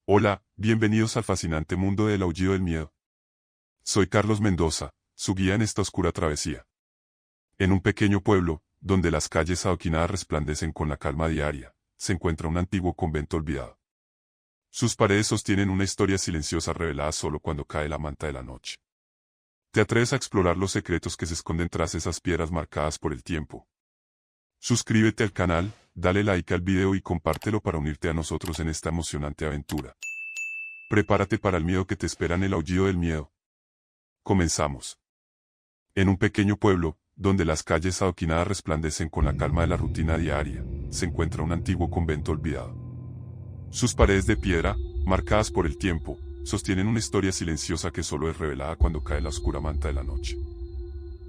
Hola, bienvenidos al fascinante mundo del aullido del miedo. Soy Carlos Mendoza, su guía en esta oscura travesía. En un pequeño pueblo, donde las calles adoquinadas resplandecen con la calma diaria, se encuentra un antiguo convento olvidado. Sus paredes sostienen una historia silenciosa revelada solo cuando cae la manta de la noche. ¿Te atreves a explorar los secretos que se esconden tras esas piedras marcadas por el tiempo? Suscríbete al canal, dale like al video y compártelo para unirte a nosotros en esta emocionante aventura. Prepárate para el miedo que te espera en el aullido del miedo. Comenzamos. En un pequeño pueblo, donde las calles adoquinadas resplandecen con la calma de la rutina diaria, se encuentra un antiguo convento olvidado. Sus paredes de piedra, marcadas por el tiempo, sostienen una historia silenciosa que solo es revelada cuando cae la oscura manta de la noche.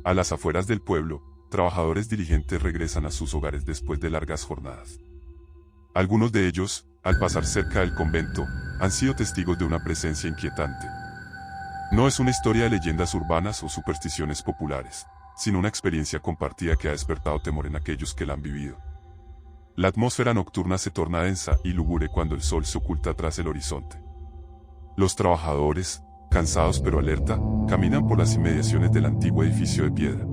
A las afueras del pueblo, trabajadores diligentes regresan a sus hogares después de largas jornadas. Algunos de ellos, al pasar cerca del convento, han sido testigos de una presencia inquietante. No es una historia de leyendas urbanas o supersticiones populares, sino una experiencia compartida que ha despertado temor en aquellos que la han vivido. La atmósfera nocturna se torna densa y lúgubre cuando el sol se oculta tras el horizonte. Los trabajadores, cansados pero alerta, caminan por las inmediaciones del antiguo edificio de piedra.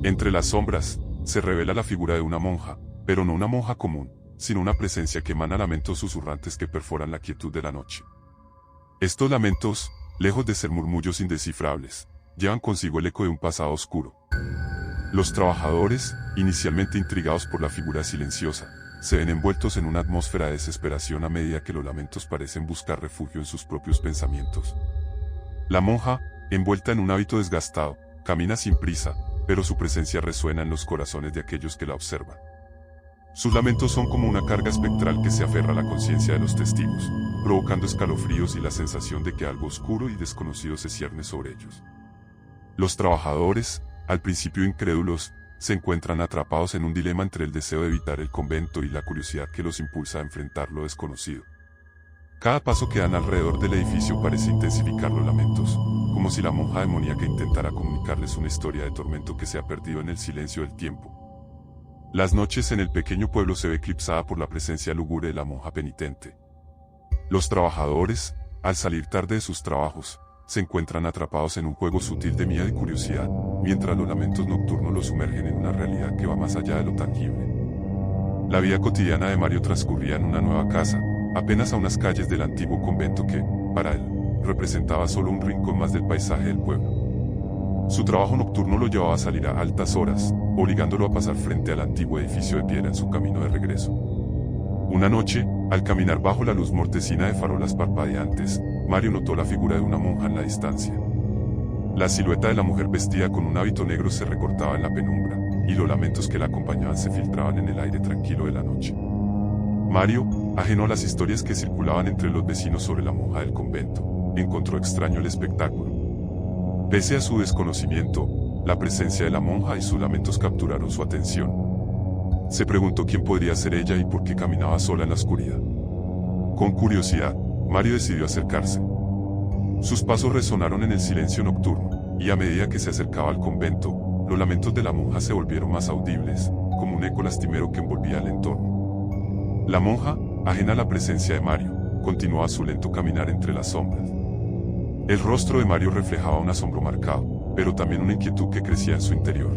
Entre las sombras, se revela la figura de una monja, pero no una monja común, sino una presencia que emana lamentos susurrantes que perforan la quietud de la noche. Estos lamentos, lejos de ser murmullos indescifrables, llevan consigo el eco de un pasado oscuro. Los trabajadores, inicialmente intrigados por la figura silenciosa, se ven envueltos en una atmósfera de desesperación a medida que los lamentos parecen buscar refugio en sus propios pensamientos. La monja, envuelta en un hábito desgastado, camina sin prisa, pero su presencia resuena en los corazones de aquellos que la observan. Sus lamentos son como una carga espectral que se aferra a la conciencia de los testigos, provocando escalofríos y la sensación de que algo oscuro y desconocido se cierne sobre ellos. Los trabajadores, al principio incrédulos, se encuentran atrapados en un dilema entre el deseo de evitar el convento y la curiosidad que los impulsa a enfrentar lo desconocido. Cada paso que dan alrededor del edificio parece intensificar los lamentos, como si la monja demoníaca intentara comunicarles una historia de tormento que se ha perdido en el silencio del tiempo. Las noches en el pequeño pueblo se ve eclipsada por la presencia lúgubre de la monja penitente. Los trabajadores, al salir tarde de sus trabajos, se encuentran atrapados en un juego sutil de miedo y curiosidad, mientras los lamentos nocturnos los sumergen en una realidad que va más allá de lo tangible. La vida cotidiana de Mario transcurría en una nueva casa, apenas a unas calles del antiguo convento que, para él, representaba solo un rincón más del paisaje del pueblo. Su trabajo nocturno lo llevaba a salir a altas horas, obligándolo a pasar frente al antiguo edificio de piedra en su camino de regreso. Una noche, al caminar bajo la luz mortecina de farolas parpadeantes, Mario notó la figura de una monja en la distancia. La silueta de la mujer vestida con un hábito negro se recortaba en la penumbra, y los lamentos que la acompañaban se filtraban en el aire tranquilo de la noche. Mario, ajeno a las historias que circulaban entre los vecinos sobre la monja del convento, encontró extraño el espectáculo. Pese a su desconocimiento, la presencia de la monja y sus lamentos capturaron su atención. Se preguntó quién podría ser ella y por qué caminaba sola en la oscuridad. Con curiosidad, Mario decidió acercarse. Sus pasos resonaron en el silencio nocturno, y a medida que se acercaba al convento, los lamentos de la monja se volvieron más audibles, como un eco lastimero que envolvía el entorno. La monja, ajena a la presencia de Mario, continuaba su lento caminar entre las sombras. El rostro de Mario reflejaba un asombro marcado, pero también una inquietud que crecía en su interior.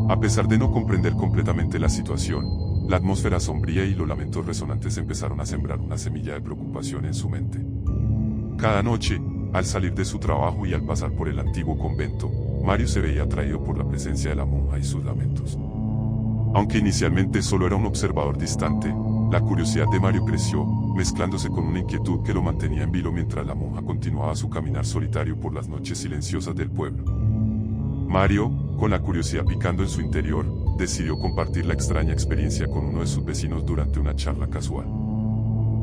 A pesar de no comprender completamente la situación, la atmósfera sombría y los lamentos resonantes empezaron a sembrar una semilla de preocupación en su mente. Cada noche, al salir de su trabajo y al pasar por el antiguo convento, Mario se veía atraído por la presencia de la monja y sus lamentos. Aunque inicialmente solo era un observador distante, la curiosidad de Mario creció, mezclándose con una inquietud que lo mantenía en vilo mientras la monja continuaba su caminar solitario por las noches silenciosas del pueblo. Mario, con la curiosidad picando en su interior, decidió compartir la extraña experiencia con uno de sus vecinos durante una charla casual.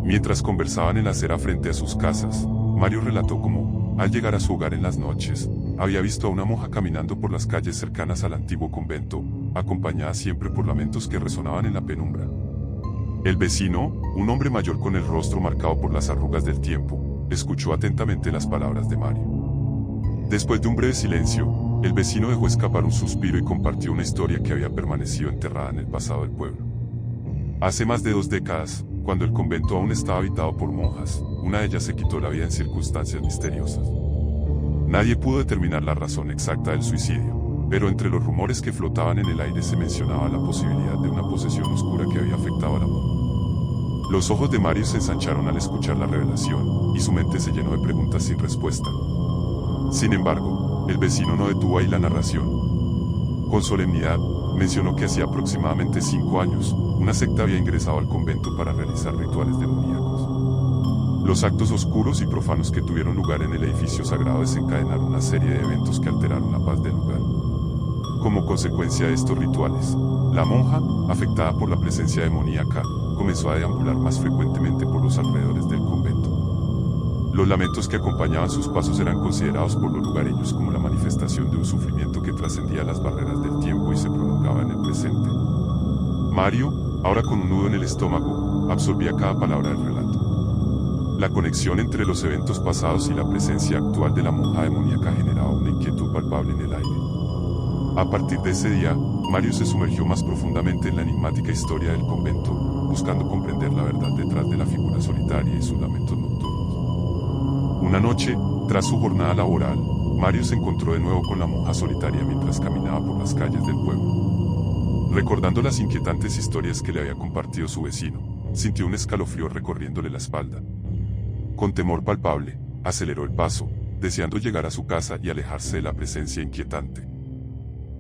Mientras conversaban en la acera frente a sus casas, Mario relató cómo, al llegar a su hogar en las noches, había visto a una monja caminando por las calles cercanas al antiguo convento, acompañada siempre por lamentos que resonaban en la penumbra. El vecino, un hombre mayor con el rostro marcado por las arrugas del tiempo, escuchó atentamente las palabras de Mario. Después de un breve silencio, el vecino dejó escapar un suspiro y compartió una historia que había permanecido enterrada en el pasado del pueblo. Hace más de 2 décadas, Cuando el convento aún estaba habitado por monjas, una de ellas se quitó la vida en circunstancias misteriosas. Nadie pudo determinar la razón exacta del suicidio, pero entre los rumores que flotaban en el aire se mencionaba la posibilidad de una posesión oscura que había afectado a la monja. Los ojos de Mario se ensancharon al escuchar la revelación, y su mente se llenó de preguntas sin respuesta. Sin embargo, el vecino no detuvo ahí la narración. Con solemnidad, mencionó que hacía aproximadamente 5 años, una secta había ingresado al convento para realizar rituales demoníacos. Los actos oscuros y profanos que tuvieron lugar en el edificio sagrado desencadenaron una serie de eventos que alteraron la paz del lugar. Como consecuencia de estos rituales, la monja, afectada por la presencia demoníaca, comenzó a deambular más frecuentemente por los alrededores del convento. Los lamentos que acompañaban sus pasos eran considerados por los lugareños como la manifestación de un sufrimiento que trascendía las barreras del tiempo y se prolongaba en el presente. Mario, ahora con un nudo en el estómago, absorbía cada palabra del relato. La conexión entre los eventos pasados y la presencia actual de la monja demoníaca generaba una inquietud palpable en el aire. A partir de ese día, Mario se sumergió más profundamente en la enigmática historia del convento, buscando comprender la verdad detrás de la figura solitaria y sus lamentos nocturnos. Una noche, tras su jornada laboral, Mario se encontró de nuevo con la monja solitaria mientras caminaba por las calles del pueblo. Recordando las inquietantes historias que le había compartido su vecino, sintió un escalofrío recorriéndole la espalda. Con temor palpable, aceleró el paso, deseando llegar a su casa y alejarse de la presencia inquietante.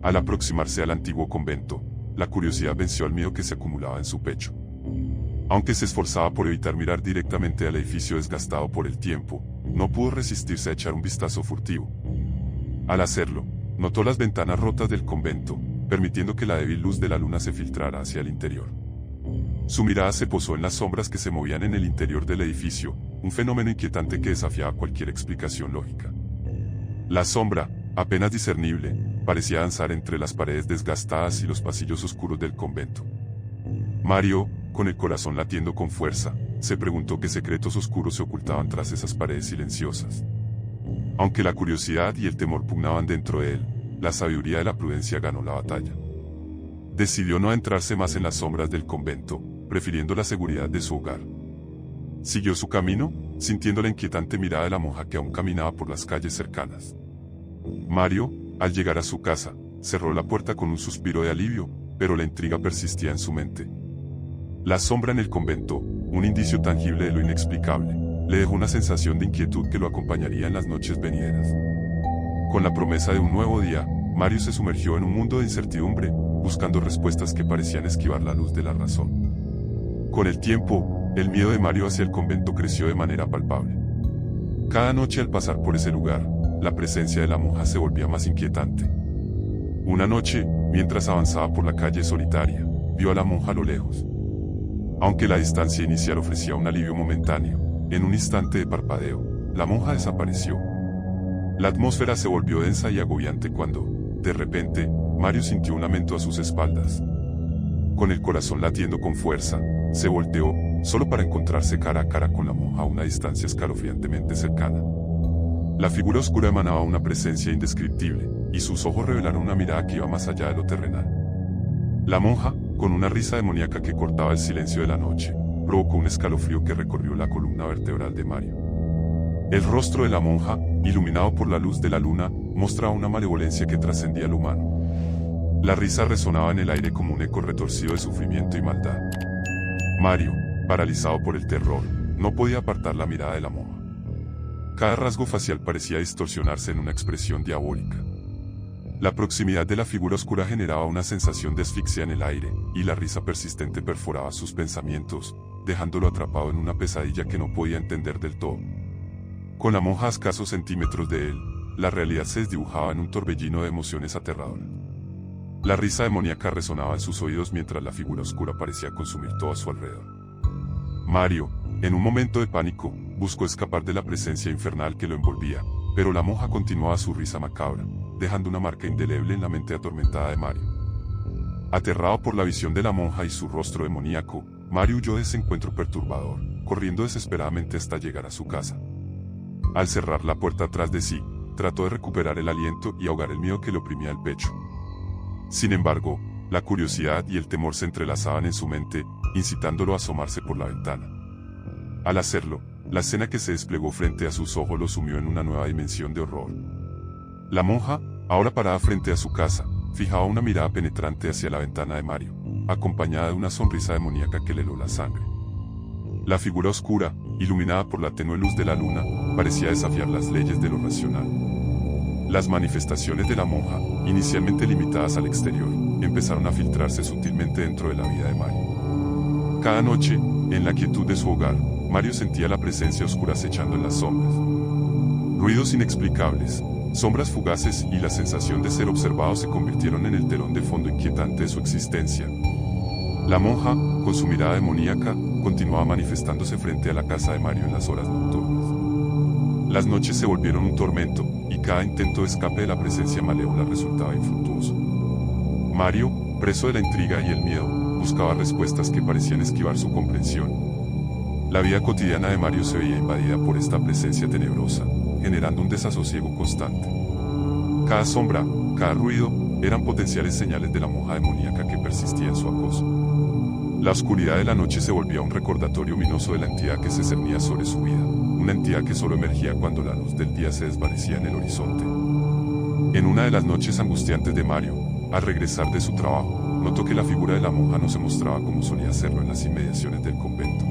Al aproximarse al antiguo convento, la curiosidad venció al miedo que se acumulaba en su pecho. Aunque se esforzaba por evitar mirar directamente al edificio desgastado por el tiempo, no pudo resistirse a echar un vistazo furtivo. Al hacerlo, notó las ventanas rotas del convento, permitiendo que la débil luz de la luna se filtrara hacia el interior. Su mirada se posó en las sombras que se movían en el interior del edificio, un fenómeno inquietante que desafiaba cualquier explicación lógica. La sombra, apenas discernible, parecía danzar entre las paredes desgastadas y los pasillos oscuros del convento. Mario, con el corazón latiendo con fuerza, se preguntó qué secretos oscuros se ocultaban tras esas paredes silenciosas. Aunque la curiosidad y el temor pugnaban dentro de él, la sabiduría de la prudencia ganó la batalla. Decidió no adentrarse más en las sombras del convento, prefiriendo la seguridad de su hogar. Siguió su camino, sintiendo la inquietante mirada de la monja que aún caminaba por las calles cercanas. Mario, al llegar a su casa, cerró la puerta con un suspiro de alivio, pero la intriga persistía en su mente. La sombra en el convento, un indicio tangible de lo inexplicable, le dejó una sensación de inquietud que lo acompañaría en las noches venideras. Con la promesa de un nuevo día, Mario se sumergió en un mundo de incertidumbre, buscando respuestas que parecían esquivar la luz de la razón. Con el tiempo, el miedo de Mario hacia el convento creció de manera palpable. Cada noche al pasar por ese lugar, la presencia de la monja se volvía más inquietante. Una noche, mientras avanzaba por la calle solitaria, vio a la monja a lo lejos. Aunque la distancia inicial ofrecía un alivio momentáneo, en un instante de parpadeo, la monja desapareció. La atmósfera se volvió densa y agobiante cuando, de repente, Mario sintió un lamento a sus espaldas. Con el corazón latiendo con fuerza, se volteó, solo para encontrarse cara a cara con la monja a una distancia escalofriantemente cercana. La figura oscura emanaba una presencia indescriptible, y sus ojos revelaron una mirada que iba más allá de lo terrenal. La monja, con una risa demoníaca que cortaba el silencio de la noche, provocó un escalofrío que recorrió la columna vertebral de Mario. El rostro de la monja, iluminado por la luz de la luna, mostraba una malevolencia que trascendía lo humano. La risa resonaba en el aire como un eco retorcido de sufrimiento y maldad. Mario, paralizado por el terror, no podía apartar la mirada de la monja. Cada rasgo facial parecía distorsionarse en una expresión diabólica. La proximidad de la figura oscura generaba una sensación de asfixia en el aire, y la risa persistente perforaba sus pensamientos, dejándolo atrapado en una pesadilla que no podía entender del todo. Con la monja a escasos centímetros de él, la realidad se desdibujaba en un torbellino de emociones aterradoras. La risa demoníaca resonaba en sus oídos mientras la figura oscura parecía consumir todo a su alrededor. Mario, en un momento de pánico, buscó escapar de la presencia infernal que lo envolvía, pero la monja continuaba su risa macabra, dejando una marca indeleble en la mente atormentada de Mario. Aterrado por la visión de la monja y su rostro demoníaco, Mario huyó de ese encuentro perturbador, corriendo desesperadamente hasta llegar a su casa. Al cerrar la puerta tras de sí, trató de recuperar el aliento y ahogar el miedo que le oprimía el pecho. Sin embargo, la curiosidad y el temor se entrelazaban en su mente, incitándolo a asomarse por la ventana. Al hacerlo, la escena que se desplegó frente a sus ojos lo sumió en una nueva dimensión de horror. La monja, ahora parada frente a su casa, fijaba una mirada penetrante hacia la ventana de Mario, acompañada de una sonrisa demoníaca que le heló la sangre. La figura oscura, iluminada por la tenue luz de la luna, parecía desafiar las leyes de lo racional. Las manifestaciones de la monja, inicialmente limitadas al exterior, empezaron a filtrarse sutilmente dentro de la vida de Mario. Cada noche, en la quietud de su hogar, Mario sentía la presencia oscura acechando en las sombras. Ruidos inexplicables, sombras fugaces y la sensación de ser observado se convirtieron en el telón de fondo inquietante de su existencia. La monja, con su mirada demoníaca, continuaba manifestándose frente a la casa de Mario en las horas nocturnas. Las noches se volvieron un tormento, y cada intento de escape de la presencia malévola resultaba infructuoso. Mario, preso de la intriga y el miedo, buscaba respuestas que parecían esquivar su comprensión. La vida cotidiana de Mario se veía invadida por esta presencia tenebrosa, generando un desasosiego constante. Cada sombra, cada ruido, eran potenciales señales de la monja demoníaca que persistía en su acoso. La oscuridad de la noche se volvía un recordatorio ominoso de la entidad que se cernía sobre su vida, una entidad que solo emergía cuando la luz del día se desvanecía en el horizonte. En una de las noches angustiantes de Mario, al regresar de su trabajo, notó que la figura de la monja no se mostraba como solía hacerlo en las inmediaciones del convento.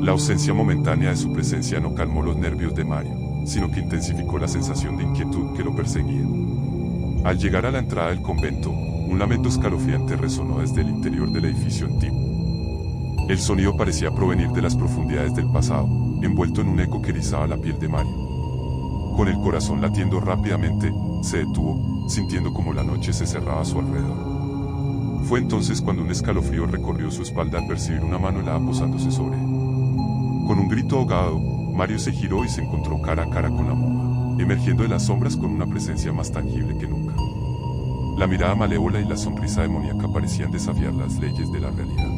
La ausencia momentánea de su presencia no calmó los nervios de Mario, sino que intensificó la sensación de inquietud que lo perseguía. Al llegar a la entrada del convento, un lamento escalofriante resonó desde el interior del edificio antiguo. El sonido parecía provenir de las profundidades del pasado, envuelto en un eco que erizaba la piel de Mario. Con el corazón latiendo rápidamente, se detuvo, sintiendo como la noche se cerraba a su alrededor. Fue entonces cuando un escalofrío recorrió su espalda al percibir una mano helada posándose sobre él. Con un grito ahogado, Mario se giró y se encontró cara a cara con la monja, emergiendo de las sombras con una presencia más tangible que nunca. La mirada malévola y la sonrisa demoníaca parecían desafiar las leyes de la realidad.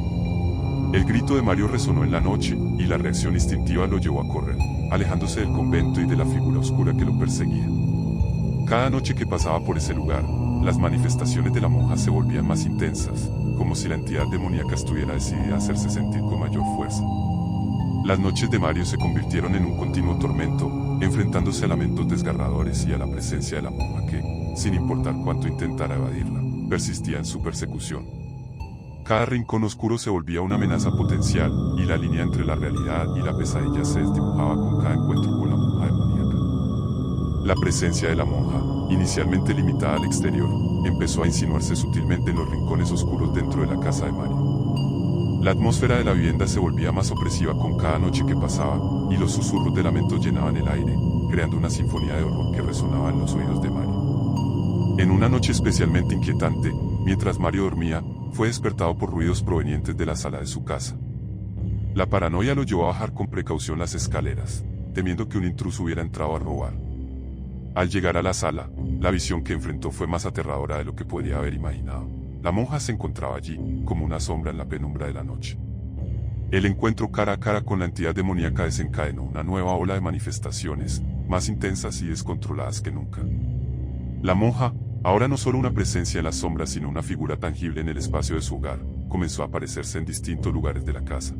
El grito de Mario resonó en la noche, y la reacción instintiva lo llevó a correr, alejándose del convento y de la figura oscura que lo perseguía. Cada noche que pasaba por ese lugar, las manifestaciones de la monja se volvían más intensas, como si la entidad demoníaca estuviera decidida a hacerse sentir con mayor fuerza. Las noches de Mario se convirtieron en un continuo tormento, enfrentándose a lamentos desgarradores y a la presencia de la monja que, sin importar cuánto intentara evadirla, persistía en su persecución. Cada rincón oscuro se volvía una amenaza potencial, y la línea entre la realidad y la pesadilla se desdibujaba con cada encuentro con la monja demoníaca. La presencia de la monja, inicialmente limitada al exterior, empezó a insinuarse sutilmente en los rincones oscuros dentro de la casa de Mario. La atmósfera de la vivienda se volvía más opresiva con cada noche que pasaba, y los susurros de lamentos llenaban el aire, creando una sinfonía de horror que resonaba en los oídos de Mario. En una noche especialmente inquietante, mientras Mario dormía, fue despertado por ruidos provenientes de la sala de su casa. La paranoia lo llevó a bajar con precaución las escaleras, temiendo que un intruso hubiera entrado a robar. Al llegar a la sala, la visión que enfrentó fue más aterradora de lo que podría haber imaginado. La monja se encontraba allí, como una sombra en la penumbra de la noche. El encuentro cara a cara con la entidad demoníaca desencadenó una nueva ola de manifestaciones, más intensas y descontroladas que nunca. La monja, ahora no solo una presencia en las sombras sino una figura tangible en el espacio de su hogar, comenzó a aparecerse en distintos lugares de la casa.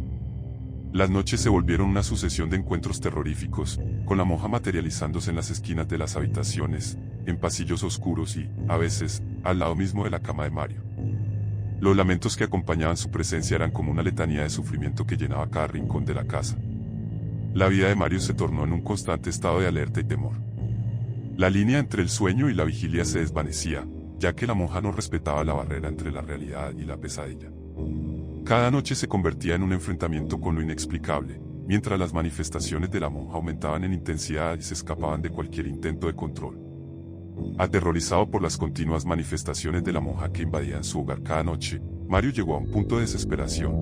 Las noches se volvieron una sucesión de encuentros terroríficos, con la monja materializándose en las esquinas de las habitaciones, en pasillos oscuros y, a veces, al lado mismo de la cama de Mario. Los lamentos que acompañaban su presencia eran como una letanía de sufrimiento que llenaba cada rincón de la casa. La vida de Mario se tornó en un constante estado de alerta y temor. La línea entre el sueño y la vigilia se desvanecía, ya que la monja no respetaba la barrera entre la realidad y la pesadilla. Cada noche se convertía en un enfrentamiento con lo inexplicable, mientras las manifestaciones de la monja aumentaban en intensidad y se escapaban de cualquier intento de control. Aterrorizado por las continuas manifestaciones de la monja que invadían su hogar cada noche, Mario llegó a un punto de desesperación.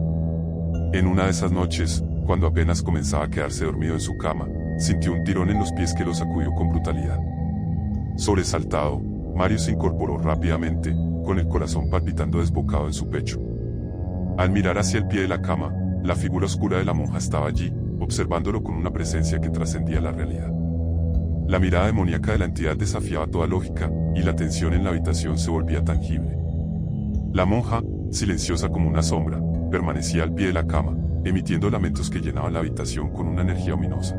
En una de esas noches, cuando apenas comenzaba a quedarse dormido en su cama, sintió un tirón en los pies que lo sacudió con brutalidad. Sobresaltado, Mario se incorporó rápidamente, con el corazón palpitando desbocado en su pecho. Al mirar hacia el pie de la cama, la figura oscura de la monja estaba allí, observándolo con una presencia que trascendía la realidad. La mirada demoníaca de la entidad desafiaba toda lógica, y la tensión en la habitación se volvía tangible. La monja, silenciosa como una sombra, permanecía al pie de la cama, emitiendo lamentos que llenaban la habitación con una energía ominosa.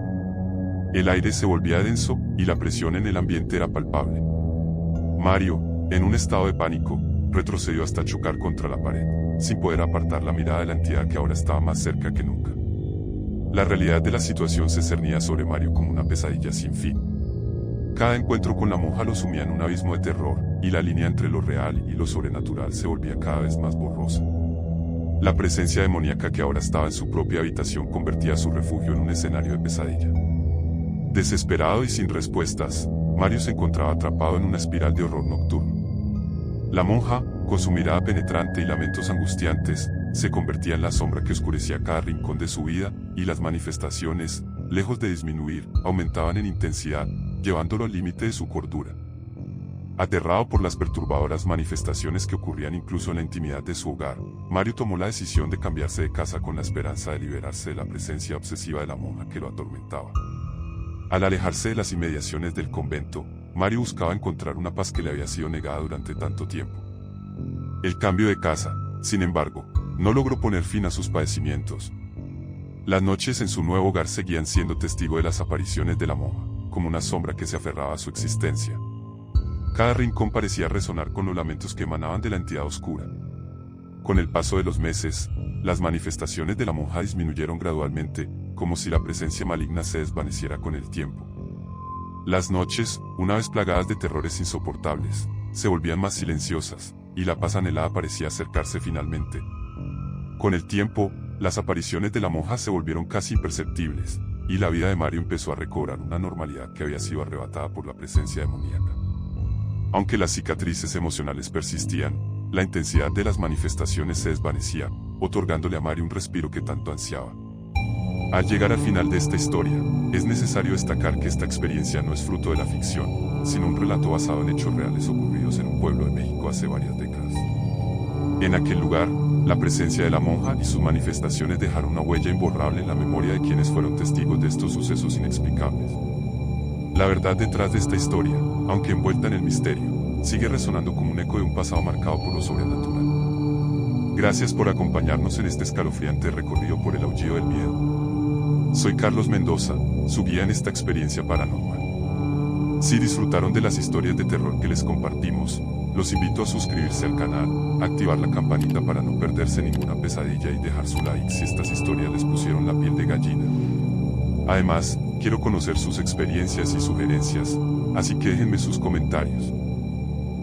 El aire se volvía denso y la presión en el ambiente era palpable. Mario, en un estado de pánico, retrocedió hasta chocar contra la pared, sin poder apartar la mirada de la entidad que ahora estaba más cerca que nunca. La realidad de la situación se cernía sobre Mario como una pesadilla sin fin. Cada encuentro con la monja lo sumía en un abismo de terror, y la línea entre lo real y lo sobrenatural se volvía cada vez más borrosa. La presencia demoníaca que ahora estaba en su propia habitación convertía su refugio en un escenario de pesadilla. Desesperado y sin respuestas, Mario se encontraba atrapado en una espiral de horror nocturno. La monja, con su mirada penetrante y lamentos angustiantes, se convertía en la sombra que oscurecía cada rincón de su vida, y las manifestaciones, lejos de disminuir, aumentaban en intensidad, llevándolo al límite de su cordura. Aterrado por las perturbadoras manifestaciones que ocurrían incluso en la intimidad de su hogar, Mario tomó la decisión de cambiarse de casa con la esperanza de liberarse de la presencia obsesiva de la monja que lo atormentaba. Al alejarse de las inmediaciones del convento, Mario buscaba encontrar una paz que le había sido negada durante tanto tiempo. El cambio de casa, sin embargo, no logró poner fin a sus padecimientos. Las noches en su nuevo hogar seguían siendo testigo de las apariciones de la monja, como una sombra que se aferraba a su existencia. Cada rincón parecía resonar con los lamentos que emanaban de la entidad oscura. Con el paso de los meses, las manifestaciones de la monja disminuyeron gradualmente, como si la presencia maligna se desvaneciera con el tiempo. Las noches, una vez plagadas de terrores insoportables, se volvían más silenciosas, y la paz anhelada parecía acercarse finalmente. Con el tiempo, las apariciones de la monja se volvieron casi imperceptibles, y la vida de Mario empezó a recobrar una normalidad que había sido arrebatada por la presencia demoníaca. Aunque las cicatrices emocionales persistían, la intensidad de las manifestaciones se desvanecía, otorgándole a Mario un respiro que tanto ansiaba. Al llegar al final de esta historia, es necesario destacar que esta experiencia no es fruto de la ficción, sino un relato basado en hechos reales ocurridos en un pueblo de México hace varias décadas. En aquel lugar, la presencia de la monja y sus manifestaciones dejaron una huella imborrable en la memoria de quienes fueron testigos de estos sucesos inexplicables. La verdad detrás de esta historia, aunque envuelta en el misterio, sigue resonando como un eco de un pasado marcado por lo sobrenatural. Gracias por acompañarnos en este escalofriante recorrido por el aullido del miedo. Soy Carlos Mendoza, su guía en esta experiencia paranormal. Si disfrutaron de las historias de terror que les compartimos, los invito a suscribirse al canal, activar la campanita para no perderse ninguna pesadilla y dejar su like si estas historias les pusieron la piel de gallina. Además, quiero conocer sus experiencias y sugerencias, así que déjenme sus comentarios.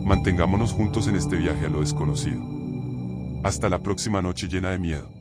Mantengámonos juntos en este viaje a lo desconocido. Hasta la próxima noche llena de miedo.